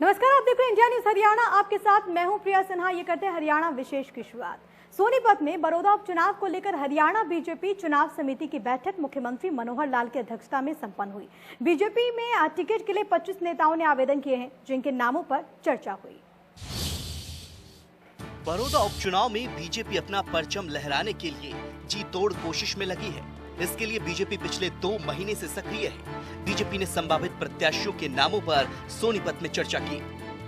नमस्कार, आप देख रहे हैं इंडिया न्यूज हरियाणा। आपके साथ मैं हूं प्रिया सिन्हा। ये करते हैं हरियाणा विशेष की शुरुआत। सोनीपत में बड़ौदा उपचुनाव को लेकर हरियाणा बीजेपी चुनाव समिति की बैठक मुख्यमंत्री मनोहर लाल की अध्यक्षता में संपन्न हुई। बीजेपी में टिकट के लिए 25 नेताओं ने आवेदन किए हैं, जिनके नामों पर चर्चा हुई। बड़ौदा उपचुनाव में बीजेपी अपना परचम लहराने के लिए जी तोड़ कोशिश में लगी है। इसके लिए बीजेपी पिछले 2 महीने से सक्रिय है। बीजेपी ने संभावित प्रत्याशियों के नामों पर सोनीपत में चर्चा की।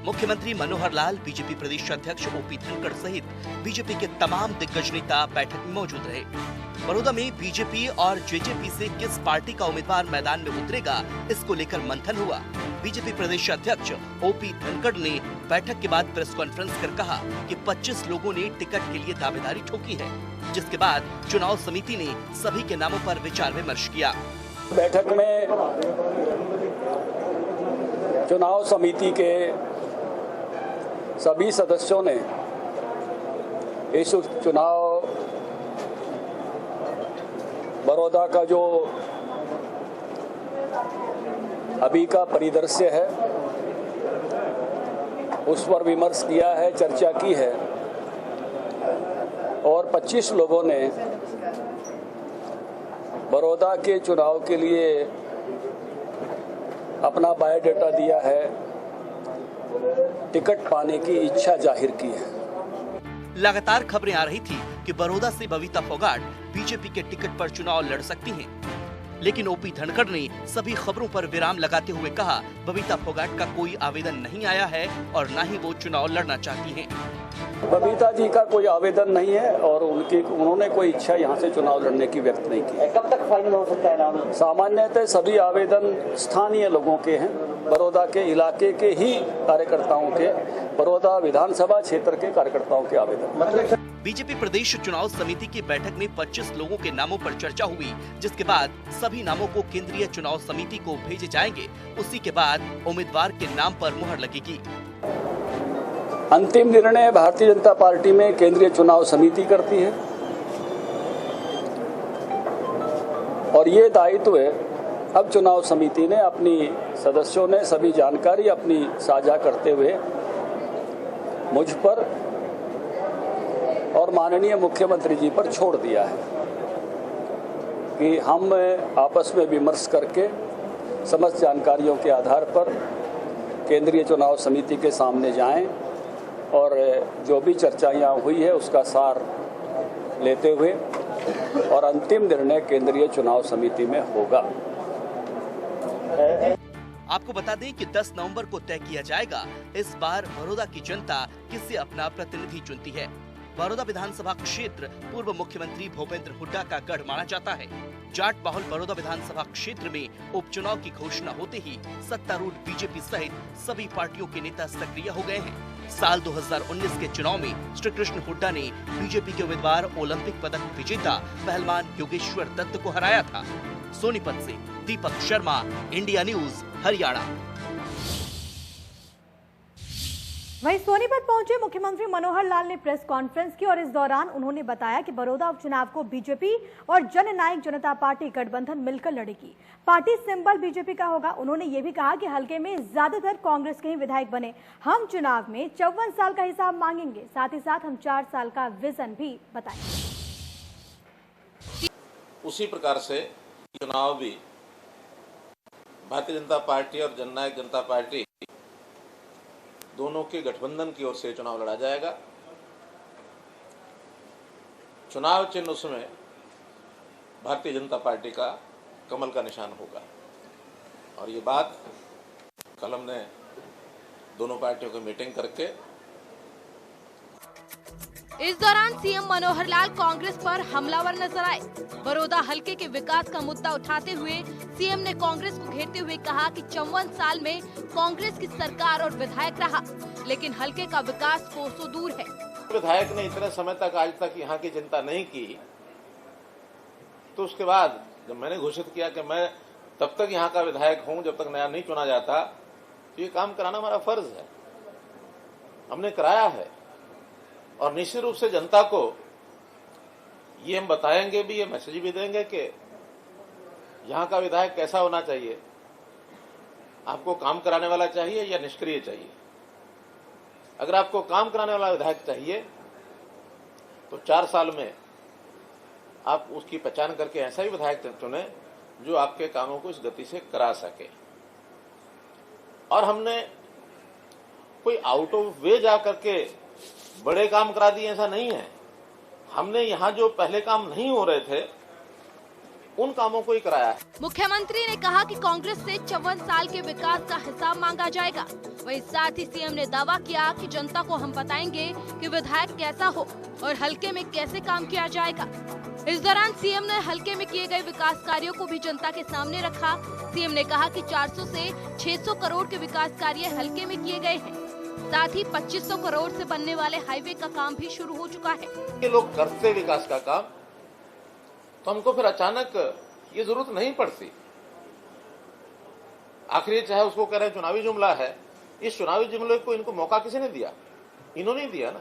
मुख्यमंत्री मनोहर लाल, बीजेपी प्रदेश अध्यक्ष ओपी धनखड़ सहित बीजेपी के तमाम दिग्गज नेता बैठक में मौजूद रहे। बड़ौदा में बीजेपी और जेजेपी से किस पार्टी का उम्मीदवार मैदान में उतरेगा, इसको लेकर मंथन हुआ। बीजेपी प्रदेश अध्यक्ष ओपी धनखड़ ने बैठक के बाद प्रेस कॉन्फ्रेंस कर कहा कि 25 लोगों ने टिकट के लिए दावेदारी ठोकी है, जिसके बाद चुनाव समिति ने सभी के नामों पर विचार विमर्श किया। बैठक में चुनाव समिति के सभी सदस्यों ने इस चुनाव बड़ौदा का जो अभी का परिदृश्य है उस पर विमर्श किया है, चर्चा की है और 25 लोगों ने बड़ौदा के चुनाव के लिए अपना बायोडाटा दिया है, टिकट पाने की इच्छा जाहिर की है। लगातार खबरें आ रही थी कि बड़ौदा से बबीता फोगाट बीजेपी के टिकट पर चुनाव लड़ सकती हैं, लेकिन ओपी धनखड़ ने सभी खबरों पर विराम लगाते हुए कहा, बबीता फोगाट का कोई आवेदन नहीं आया है और न ही वो चुनाव लड़ना चाहती हैं। बबीता जी का कोई आवेदन नहीं है और उन्होंने कोई इच्छा यहाँ से चुनाव लड़ने की व्यक्त नहीं की। कब तक फाइनल हो सकता है नाम? सामान्यतः सभी आवेदन स्थानीय लोगों के हैं, बड़ौदा के इलाके के ही कार्यकर्ताओं के, बड़ौदा विधानसभा क्षेत्र के कार्यकर्ताओं के आवेदन। बीजेपी प्रदेश चुनाव समिति की बैठक में 25 लोगों के नामों पर चर्चा हुई, जिसके बाद सभी नामों को केंद्रीय चुनाव समिति को भेजे जाएंगे। उसी के बाद उम्मीदवार के नाम पर मुहर लगेगी। अंतिम निर्णय भारतीय जनता पार्टी में केंद्रीय चुनाव समिति करती है और ये दायित्व अब चुनाव समिति ने अपनी सदस्यों ने सभी जानकारी अपनी साझा करते हुए मुझ पर और माननीय मुख्यमंत्री जी पर छोड़ दिया है कि हम आपस में विमर्श करके समस्त जानकारियों के आधार पर केंद्रीय चुनाव समिति के सामने जाएं और जो भी चर्चा यहाँ हुई है उसका सार लेते हुए और अंतिम निर्णय केंद्रीय चुनाव समिति में होगा। आपको बता दें कि 10 नवंबर को तय किया जाएगा इस बार बड़ौदा की जनता किसे अपना प्रतिनिधि चुनती है। बड़ौदा विधानसभा क्षेत्र पूर्व मुख्यमंत्री भूपेंद्र हुड्डा का गढ़ माना जाता है। जाट बाहुल बड़ौदा विधानसभा क्षेत्र में उपचुनाव की घोषणा होते ही सत्तारूढ़ बीजेपी सहित सभी पार्टियों के नेता सक्रिय हो गए हैं। साल 2019 के चुनाव में श्री कृष्ण हुड्डा ने बीजेपी के उम्मीदवार ओलंपिक पदक विजेता पहलवान योगेश्वर दत्त को हराया था। सोनीपत से दीपक शर्मा, इंडिया न्यूज हरियाणा। वहीं सोनीपत पहुंचे मुख्यमंत्री मनोहर लाल ने प्रेस कॉन्फ्रेंस की और इस दौरान उन्होंने बताया कि बड़ौदा उपचुनाव को बीजेपी और जननायक जनता पार्टी गठबंधन मिलकर लड़ेगी। पार्टी सिंबल बीजेपी का होगा। उन्होंने ये भी कहा कि हलके में ज्यादातर कांग्रेस के ही विधायक बने। हम चुनाव में 54 साल का हिसाब मांगेंगे, साथ ही साथ हम 4 साल का विजन भी बताएंगे। उसी प्रकार से चुनाव भी भारतीय जनता पार्टी और जननायक जनता पार्टी दोनों के गठबंधन की ओर से चुनाव लड़ा जाएगा। चुनाव चिन्ह उसमें भारतीय जनता पार्टी का कमल का निशान होगा और ये बात कल हमने दोनों पार्टियों की मीटिंग करके। इस दौरान सीएम मनोहर लाल कांग्रेस पर हमलावर नजर आए। बड़ौदा हलके के विकास का मुद्दा उठाते हुए सीएम ने कांग्रेस को घेरते हुए कहा कि 54 साल में कांग्रेस की सरकार और विधायक रहा, लेकिन हलके का विकास कोसों दूर है। विधायक ने इतने समय तक आज तक यहाँ की चिंता नहीं की, तो उसके बाद जब मैंने घोषित किया कि मैं तब तक यहाँ का विधायक हूँ जब तक नया नहीं चुना जाता, तो ये काम कराना हमारा फर्ज है। हमने कराया है और निश्चित रूप से जनता को ये हम बताएंगे भी, ये मैसेज भी देंगे कि यहाँ का विधायक कैसा होना चाहिए। आपको काम कराने वाला चाहिए या निष्क्रिय चाहिए? अगर आपको काम कराने वाला विधायक चाहिए तो 4 साल में आप उसकी पहचान करके ऐसा ही विधायक चुने जो आपके कामों को इस गति से करा सके। और हमने कोई आउट ऑफ वे जा करके बड़े काम करा दिए, ऐसा नहीं है। हमने यहां जो पहले काम नहीं हो रहे थे उन कामों को ही कराया है। मुख्यमंत्री ने कहा कि कांग्रेस से 54 साल के विकास का हिसाब मांगा जाएगा। वहीं साथ ही सीएम ने दावा किया कि जनता को हम बताएंगे कि विधायक कैसा हो और हल्के में कैसे काम किया जाएगा। इस दौरान सीएम ने हल्के में किए गए विकास कार्यों को भी जनता के सामने रखा। सीएम ने कहा कि 400 से 600 करोड़ के विकास कार्य हल्के में किए गए हैं। साथ ही 2500 करोड़ से बनने वाले हाईवे का काम भी शुरू हो चुका है। ये लोग करते विकास का काम तो हमको फिर अचानक ये जरूरत नहीं पड़ती। आखिर चाहे उसको कह रहे हैं चुनावी जुमला है, इस चुनावी जुमले को इनको मौका किसी ने दिया? इन्होंने ही दिया ना।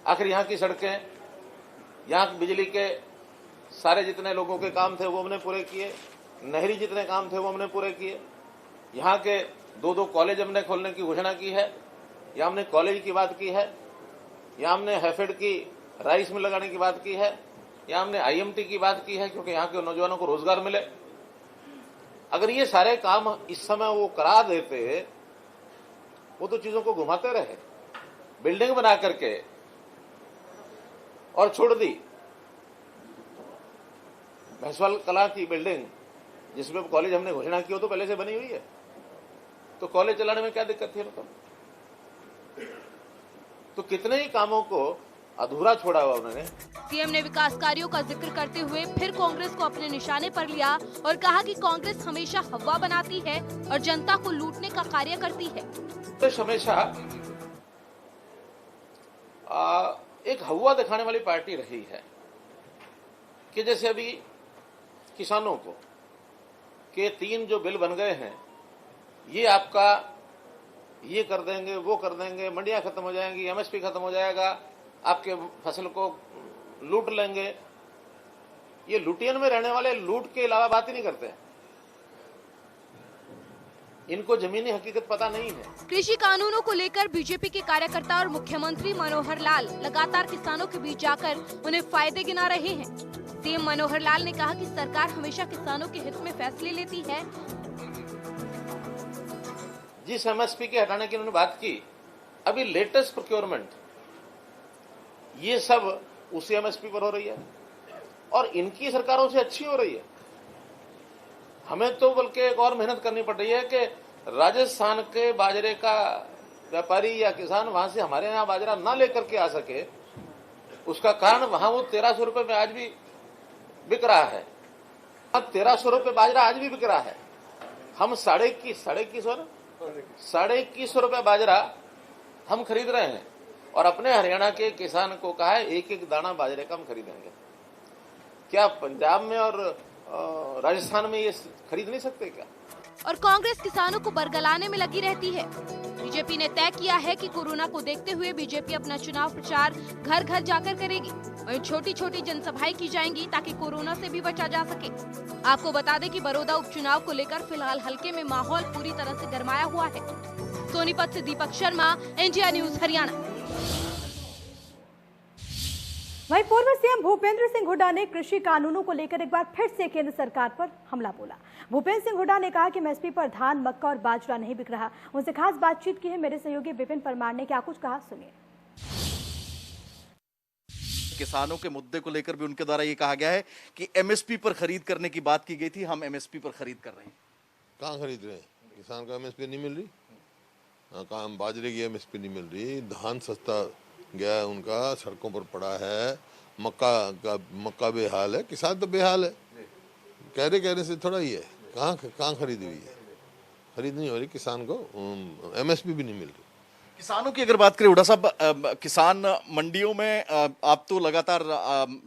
आखिर यहाँ की सड़कें, यहाँ बिजली के सारे जितने लोगों के काम थे वो हमने पूरे किए, नहरी जितने काम थे वो हमने पूरे किए। यहाँ के 2-2 कॉलेज हमने खोलने की घोषणा की है, या हमने कॉलेज की बात की है, या हमने हैफेड की राइस मिल लगाने की बात की है, या हमने आईएमटी की बात की है, क्योंकि यहाँ के नौजवानों को रोजगार मिले। अगर ये सारे काम इस समय वो करा देते, वो तो चीजों को घुमाते रहे, बिल्डिंग बना करके और छोड़ दी। भैंसवाल कला की बिल्डिंग जिसमें कॉलेज हमने घोषणा की, वो तो पहले से बनी हुई है, तो कॉलेज चलाने में क्या दिक्कत थी? तो कितने ही कामों को अधूरा छोड़ा हुआ उन्होंने। सीएम ने विकास कार्यों का जिक्र करते हुए फिर कांग्रेस को अपने निशाने पर लिया और कहा कि कांग्रेस हमेशा हवा बनाती है और जनता को लूटने का कार्य करती है। तो हमेशा एक हवा दिखाने वाली पार्टी रही है कि जैसे अभी किसानों को के 3 जो बिल बन गए हैं, ये आपका ये कर देंगे, वो कर देंगे, मंडियां खत्म हो जाएंगी, एमएसपी खत्म हो जाएगा, आपके फसल को लूट लेंगे। ये लुटियन में रहने वाले लूट के अलावा बात ही नहीं करते। इनको जमीनी हकीकत पता नहीं है। कृषि कानूनों को लेकर बीजेपी के कार्यकर्ता और मुख्यमंत्री मनोहर लाल लगातार किसानों के बीच जाकर उन्हें फायदे गिना रहे हैं। सीएम मनोहर लाल ने कहा कि सरकार हमेशा किसानों के हित में फैसले लेती है। जिस एमएसपी के हटाने की उन्होंने बात की, अभी लेटेस्ट प्रोक्योरमेंट, ये सब उसी एमएसपी पर हो रही है और इनकी सरकारों से अच्छी हो रही है। हमें तो बल्कि एक और मेहनत करनी पड़ रही है कि राजस्थान के बाजरे का व्यापारी या किसान वहां से हमारे यहाँ बाजरा ना लेकर के आ सके। उसका कारण वहां वो 1300 रुपए में आज भी बिक रहा है। 1300 रुपए बाजरा आज भी बिक रहा है। हम 2150 रुपए बाजरा हम खरीद रहे हैं और अपने हरियाणा के किसान को कहा है 1-1 दाना बाजरे का हम खरीदेंगे। क्या पंजाब में और राजस्थान में ये खरीद नहीं सकते क्या? और कांग्रेस किसानों को बरगलाने में लगी रहती है। बीजेपी ने तय किया है कि कोरोना को देखते हुए बीजेपी अपना चुनाव प्रचार घर घर जाकर करेगी। वहीं छोटी छोटी जनसभाएं की जाएंगी ताकि कोरोना से भी बचा जा सके। आपको बता दें कि बड़ौदा उपचुनाव को लेकर फिलहाल हल्के में माहौल पूरी तरह से गरमाया हुआ है। सोनीपत से दीपक शर्मा, इंडिया न्यूज हरियाणा। वहीं पूर्व सीएम भूपेंद्र सिंह हुड्डा ने कृषि कानूनों को लेकर एक बार फिर से केंद्र सरकार पर हमला बोला। भूपेंद्र सिंह हुड्डा ने कहा कि एमएसपी पर धान, मक्का और बाजरा नहीं बिक रहा। उनसे खास बातचीत की है मेरे सहयोगी विपिन परमार ने। क्या कुछ कहा, सुनिए। किसानों के मुद्दे को लेकर भी उनके द्वारा ये कहा गया है कि एमएसपी पर खरीद करने की बात की गई थी, हम एमएसपी पर खरीद कर रहे हैं। कहाँ खरीद रहे हैं? किसान को एमएसपी नहीं मिल रही। कहाँ बाजरे की एमएसपी नहीं मिल रही। धान सस्ता गया है, उनका सड़कों पर पड़ा है। मक्का बेहाल है, किसान तो बेहाल है। कहने से थोड़ा ही है। कहाँ खरीदी हुई है? खरीद नहीं हो रही। किसान को एमएसपी भी नहीं मिल रही। किसानों की अगर बात करें हुड्डा साहब, किसान मंडियों में आप तो लगातार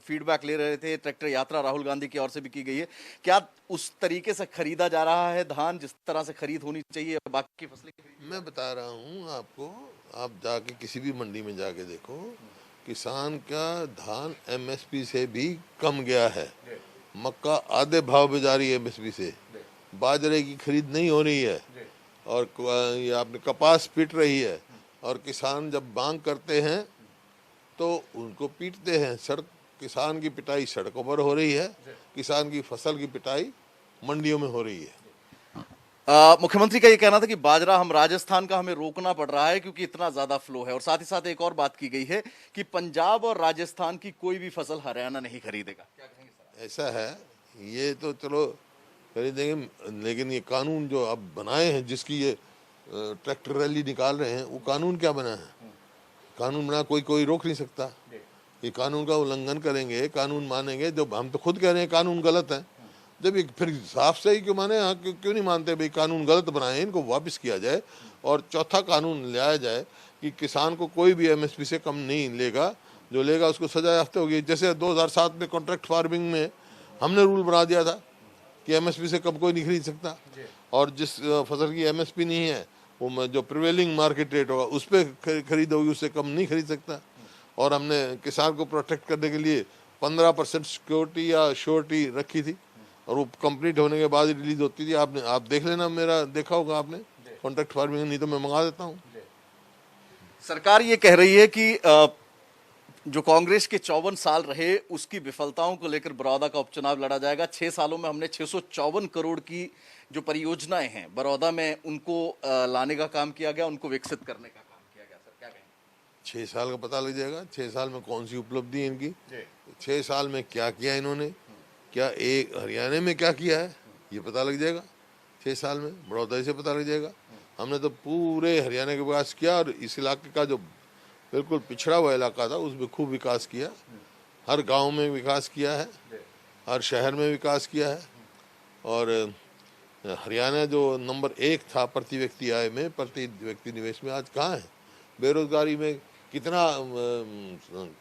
फीडबैक ले रहे थे, ट्रैक्टर यात्रा राहुल गांधी की ओर से भी की गई है। क्या उस तरीके से खरीदा जा रहा है धान जिस तरह से खरीद होनी चाहिए बाकी फसलें? मैं बता रहा हूँ आपको, आप जाके किसी भी मंडी में जाके देखो, किसान का धान एमएसपी से भी कम गया है। मक्का आधे भाव पे जा रही है एमएसपी से। बाजरे की खरीद नहीं हो रही है। और ये आपने कपास पीट रही है, और किसान जब मांग करते हैं तो उनको पीटते हैं। सड़क किसान की पिटाई सड़कों पर हो रही है, किसान की फसल की पिटाई मंडियों में हो रही है। मुख्यमंत्री का ये कहना था कि बाजरा हम राजस्थान का हमें रोकना पड़ रहा है क्योंकि इतना ज्यादा फ्लो है, और साथ ही साथ एक और बात की गई है कि पंजाब और राजस्थान की कोई भी फसल हरियाणा नहीं खरीदेगा। क्या कहेंगे सर? ऐसा है, ये तो चलो खरीदेंगे, लेकिन ये कानून जो अब बनाए हैं, जिसकी ये ट्रैक्टर रैली निकाल रहे हैं, वो कानून क्या बना है? कानून बना कोई रोक नहीं सकता। ये कानून का उल्लंघन करेंगे, कानून मानेंगे। जब हम तो खुद कह रहे हैं कानून गलत है, जब फिर साफ सही क्यों माने? हाँ, क्यों नहीं मानते भाई कानून गलत बनाए, इनको वापस किया जाए और चौथा कानून लाया जाए कि किसान को कोई भी एमएसपी से कम नहीं लेगा, जो लेगा उसको सजा याफ्ता होगी। जैसे 2007 में कॉन्ट्रैक्ट फार्मिंग में हमने रूल बना दिया था कि एमएसपी से कम कोई नहीं खरीद सकता, और जिस फसल की एमएसपी नहीं है वो जो प्रिवेलिंग मार्केट रेट होगा उस पर खरीद होगी, उससे कम नहीं खरीद सकता। और हमने किसान को प्रोटेक्ट करने के लिए 15% सिक्योरिटी या श्योरिटी रखी थी, और वो कंप्लीट होने के बाद ही रिलीज होती थी। आप देख लेना, मेरा देखा होगा आपने कॉन्ट्रैक्ट फार्मिंग, नहीं तो मैं मंगा देता हूँ। सरकार ये कह रही है कि जो कांग्रेस के 54 साल रहे उसकी विफलताओं को लेकर बड़ौदा का उपचुनाव लड़ा जाएगा। 6 सालों में हमने 654 करोड़ की जो परियोजनाएं हैं बड़ौदा में, उनको लाने का काम किया गया, उनको विकसित करने का काम किया गया। सर क्या कहेंगे? 6 साल का पता लग जाएगा, 6 साल में कौन सी उपलब्धि है इनकी, 6 साल में क्या किया इन्होंने, क्या एक हरियाणा में क्या किया है, ये पता लग जाएगा 6 साल में। बड़ौदा से पता लग जाएगा। हमने तो पूरे हरियाणा के विकास किया, और इस इलाके का जो बिल्कुल पिछड़ा हुआ इलाका था उसमें खूब विकास किया। हर गांव में विकास किया है, हर शहर में विकास किया है। और हरियाणा जो नंबर 1 था प्रति व्यक्ति आय में, प्रति व्यक्ति निवेश में, आज कहाँ है? बेरोजगारी में कितना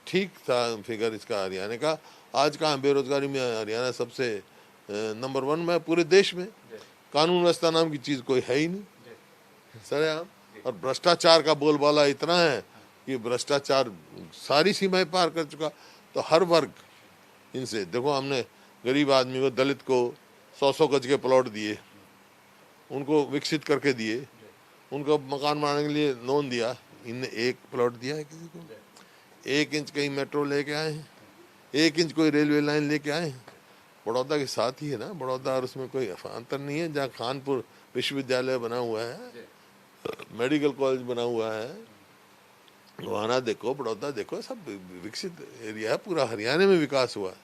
ठीक था फिगर इसका हरियाणा का, आज कहाँ? बेरोजगारी में हरियाणा सबसे नंबर 1 में पूरे देश में। कानून व्यवस्था नाम की चीज़ कोई है ही नहीं सरेआम, और भ्रष्टाचार का बोलबाला इतना है कि भ्रष्टाचार सारी सीमाएं पार कर चुका। तो हर वर्ग इनसे देखो, हमने गरीब आदमी को, दलित को 100-100 गज के प्लॉट दिए, उनको विकसित करके दिए, उनको मकान बनाने के लिए लोन दिया। इनने एक प्लॉट दिया है किसी को? 1 इंच कहीं मेट्रो लेके आए हैं, 1 इंच कोई रेलवे लाइन लेके आए हैं? बड़ौदा के साथ ही है ना बड़ौदा, और उसमें कोई अंतर नहीं है। जहाँ कानपुर विश्वविद्यालय बना हुआ है, मेडिकल कॉलेज बना हुआ है, वहां देखो, बड़ौदा देखो, सब विकसित एरिया है, पूरा हरियाणा में विकास हुआ है।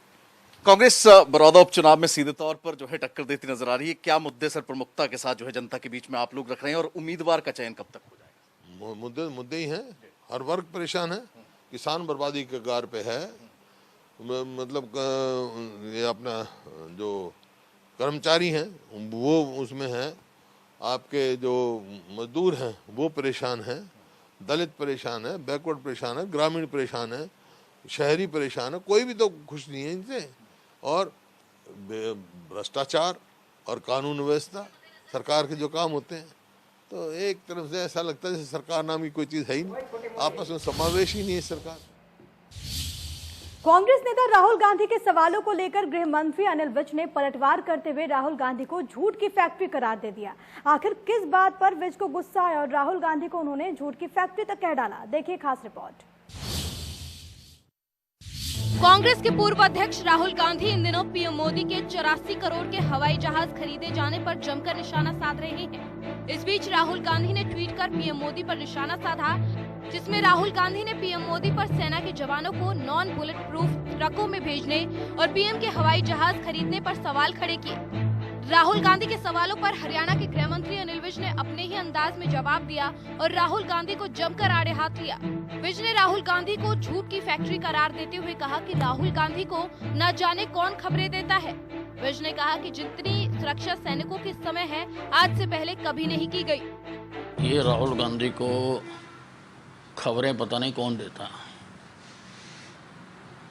कांग्रेस बड़ौदा उपचुनाव में सीधे तौर पर जो है टक्कर देती नजर आ रही है। क्या मुद्दे सर प्रमुखता के साथ जो है जनता के बीच में आप लोग रख रहे हैं, और उम्मीदवार का चयन कब तक हो जाएगा? मुद्दे ही हैं। हर वर्ग परेशान है, किसान बर्बादी के कगार पे है। मतलब ये अपना जो कर्मचारी हैं वो उसमें हैं, आपके जो मजदूर हैं वो परेशान हैं, दलित परेशान है, बैकवर्ड परेशान है, ग्रामीण परेशान है, शहरी परेशान है, कोई भी तो खुश नहीं है इनसे। और भ्रष्टाचार और कानून व्यवस्था सरकार के जो काम होते हैं, तो एक तरफ से ऐसा लगता है जैसे सरकार नाम की कोई चीज़ है ही नहीं, आपस में समावेश ही नहीं है सरकार। कांग्रेस नेता राहुल गांधी के सवालों को लेकर गृह मंत्री अनिल विज ने पलटवार करते हुए राहुल गांधी को झूठ की फैक्ट्री करार दे दिया। आखिर किस बात पर विज को गुस्सा आया और राहुल गांधी को उन्होंने झूठ की फैक्ट्री तक कह डाला? देखिए खास रिपोर्ट। कांग्रेस के पूर्व अध्यक्ष राहुल गांधी इन दिनों पीएम मोदी के 84 करोड़ के हवाई जहाज खरीदे जाने पर जमकर निशाना साध रहे हैं। इस बीच राहुल गांधी ने ट्वीट कर पीएम मोदी पर निशाना साधा, जिसमें राहुल गांधी ने पीएम मोदी पर सेना के जवानों को नॉन बुलेट प्रूफ ट्रकों में भेजने और पीएम के हवाई जहाज खरीदने पर सवाल खड़े किए। राहुल गांधी के सवालों पर हरियाणा के गृह मंत्री अनिल विज ने अपने ही अंदाज में जवाब दिया और राहुल गांधी को जमकर आड़े हाथ लिया। विज ने राहुल गांधी को झूठ की फैक्ट्री करार देते हुए कहा कि राहुल गांधी को न जाने कौन खबरें देता है। विज ने कहा कि जितनी सुरक्षा सैनिकों के समय है, आज से पहले कभी नहीं की गई। ये राहुल गांधी को खबरें पता नहीं कौन देता,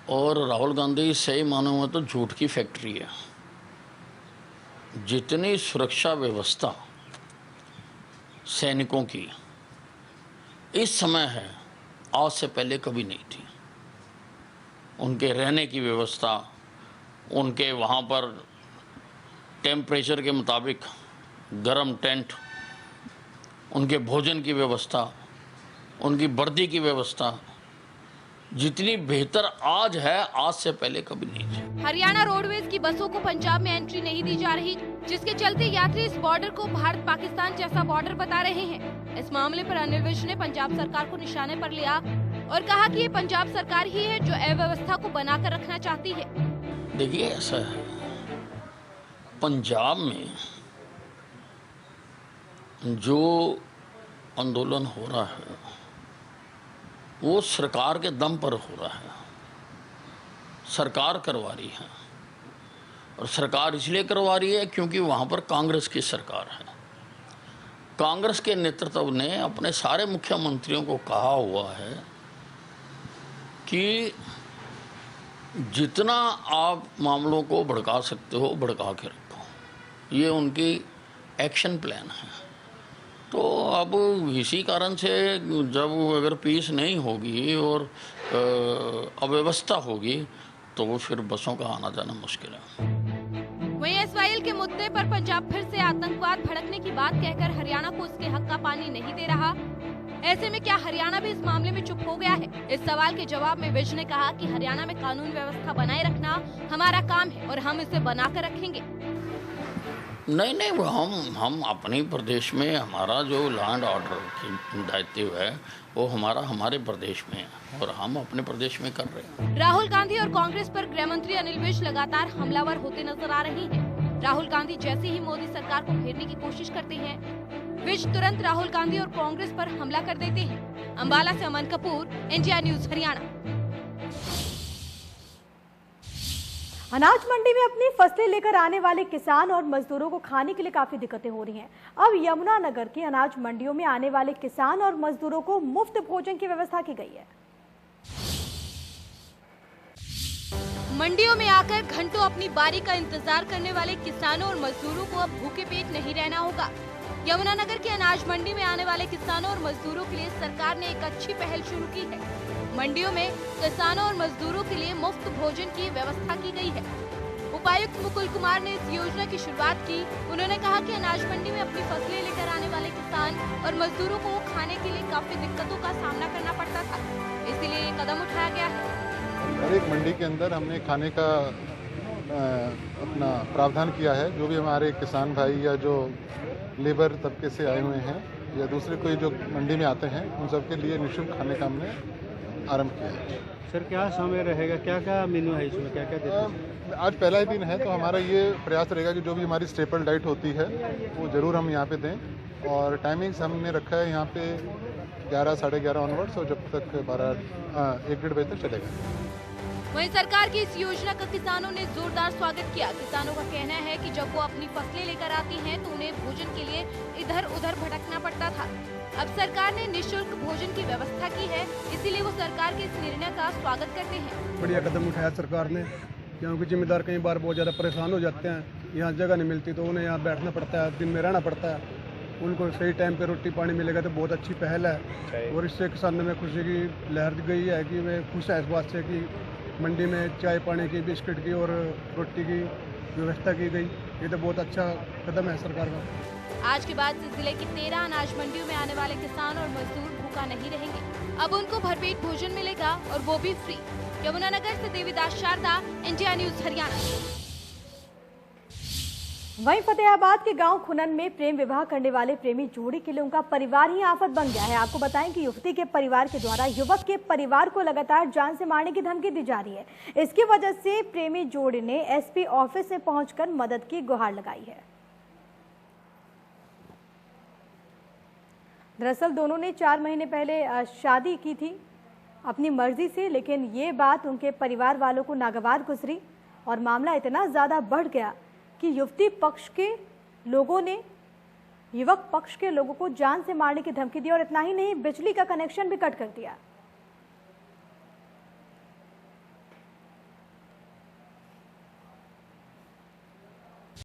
और राहुल गांधी सही मानों में तो झूठ की फैक्ट्री है। जितनी सुरक्षा व्यवस्था सैनिकों की इस समय है, आज से पहले कभी नहीं थी। उनके रहने की व्यवस्था, उनके वहाँ पर टेम्परेचर के मुताबिक गर्म टेंट, उनके भोजन की व्यवस्था, उनकी वर्दी की व्यवस्था जितनी बेहतर आज है, आज से पहले कभी नहीं थी। हरियाणा रोडवेज की बसों को पंजाब में एंट्री नहीं दी जा रही, जिसके चलते यात्री इस बॉर्डर को भारत पाकिस्तान जैसा बॉर्डर बता रहे हैं। इस मामले पर अनिल विज ने पंजाब सरकार को निशाने पर लिया और कहा कि ये पंजाब सरकार ही है जो अव्यवस्था को बनाकर रखना चाहती है। देखिए, ऐसा है, पंजाब में जो आंदोलन हो रहा है वो सरकार के दम पर हो रहा है, सरकार करवा रही है। और सरकार इसलिए करवा रही है क्योंकि वहाँ पर कांग्रेस की सरकार है। कांग्रेस के नेतृत्व ने अपने सारे मुख्यमंत्रियों को कहा हुआ है कि जितना आप मामलों को भड़का सकते हो भड़का के रखो। ये उनकी एक्शन प्लान है। तो अब इसी कारण से जब अगर पीस नहीं होगी और अव्यवस्था होगी तो फिर बसों का आना जाना मुश्किल है। वहीं एसवाईएल के मुद्दे पर पंजाब फिर से आतंकवाद भड़कने की बात कहकर हरियाणा को उसके हक का पानी नहीं दे रहा। ऐसे में क्या हरियाणा भी इस मामले में चुप हो गया है? इस सवाल के जवाब में विज ने कहा कि हरियाणा में कानून व्यवस्था बनाए रखना हमारा काम है और हम इसे बनाकर रखेंगे। नहीं, हम अपने प्रदेश में, हमारा जो लैंड ऑर्डर की दायित्व है वो हमारे प्रदेश में है और हम अपने प्रदेश में कर रहे हैं। राहुल गांधी और कांग्रेस पर गृह मंत्री अनिल विज लगातार हमलावर होते नजर आ रहे हैं। राहुल गांधी जैसे ही मोदी सरकार को घेरने की कोशिश करते हैं, विज तुरंत राहुल गांधी और कांग्रेस पर हमला कर देते हैं। अंबाला से अमन कपूर, इंडिया न्यूज हरियाणा। अनाज मंडी में अपनी फसलें लेकर आने वाले किसान और मजदूरों को खाने के लिए काफी दिक्कतें हो रही हैं। अब यमुनानगर की अनाज मंडियों में आने वाले किसान और मजदूरों को मुफ्त भोजन की व्यवस्था की गई है। मंडियों में आकर घंटों अपनी बारी का इंतजार करने वाले किसानों और मजदूरों को अब भूखे पेट नहीं रहना होगा। यमुनानगर की अनाज मंडी में आने वाले किसानों और मजदूरों के लिए सरकार ने एक अच्छी पहल शुरू की है। मंडियों में किसानों और मजदूरों के लिए मुफ्त भोजन की व्यवस्था की गई है। उपायुक्त मुकुल कुमार ने इस योजना की शुरुआत की। उन्होंने कहा कि अनाज मंडी में अपनी फसलें लेकर आने वाले किसान और मजदूरों को खाने के लिए काफी दिक्कतों का सामना करना पड़ता था, इसीलिए ये कदम उठाया गया है। हर एक मंडी के अंदर हमने खाने का अपना प्रावधान किया है। जो भी हमारे किसान भाई या जो लेबर तबके से आए हुए हैं या दूसरे कोई जो मंडी में आते हैं, उन सबके लिए निःशुल्क खाने का हमने आरंभ किया है। सर, क्या समय रहेगा, क्या क्या मेन्यू है इसमें, क्या क्या देते हैं? आज पहला ही दिन है तो हमारा ये प्रयास रहेगा कि जो भी हमारी स्टेपल डाइट होती है वो ज़रूर हम यहाँ पे दें। और टाइमिंग्स हमने रखा है यहाँ पे 11, साढ़े 11 ऑनवर्ड्स और जब तक 1-1:30 बजे तक चलेगा। वहीं सरकार की इस योजना का किसानों ने जोरदार स्वागत किया। किसानों का कहना है कि जब वो अपनी फसलें लेकर आती हैं तो उन्हें भोजन के लिए इधर उधर भटकना पड़ता था। अब सरकार ने निःशुल्क भोजन की व्यवस्था की है, इसीलिए वो सरकार के इस निर्णय का स्वागत करते हैं। बढ़िया कदम उठाया सरकार ने, क्योंकि जिम्मेदार कई बार बहुत ज़्यादा परेशान हो जाते हैं। यहाँ जगह नहीं मिलती तो उन्हें यहाँ बैठना पड़ता है, दिन में रहना पड़ता है। उनको सही टाइम पे रोटी पानी मिलेगा तो बहुत अच्छी पहल है। और इससे किसानों में खुशी की लहर गई है कि वे खुश है इस बात से कि मंडी में चाय पानी की, बिस्किट की और रोटी की व्यवस्था की गई। ये तो बहुत अच्छा कदम है सरकार का। आज के बाद से जिले की 13 अनाज मंडियों में आने वाले किसान और मजदूर भूखा नहीं रहेंगे। अब उनको भरपेट भोजन मिलेगा और वो भी फ्री। यमुनानगर से देवीदास शारदा, इंडिया न्यूज हरियाणा। वहीं फतेहाबाद के गांव खुनन में प्रेम विवाह करने वाले प्रेमी जोड़ी के लिए उनका परिवार ही आफत बन गया है। आपको बताएं कि युवती के परिवार के द्वारा युवक के परिवार को लगातार जान से मारने की धमकी दी जा रही है। इसकी वजह से प्रेमी जोड़ी ने एसपी ऑफिस में पहुंचकर मदद की गुहार लगाई है। दरअसल दोनों ने 4 महीने पहले शादी की थी अपनी मर्जी से, लेकिन ये बात उनके परिवार वालों को नागवार गुजरी और मामला इतना ज़्यादा बढ़ गया कि युवती पक्ष के लोगों ने युवक पक्ष के लोगों को जान से मारने की धमकी दी और इतना ही नहीं, बिजली का कनेक्शन भी कट कर दिया।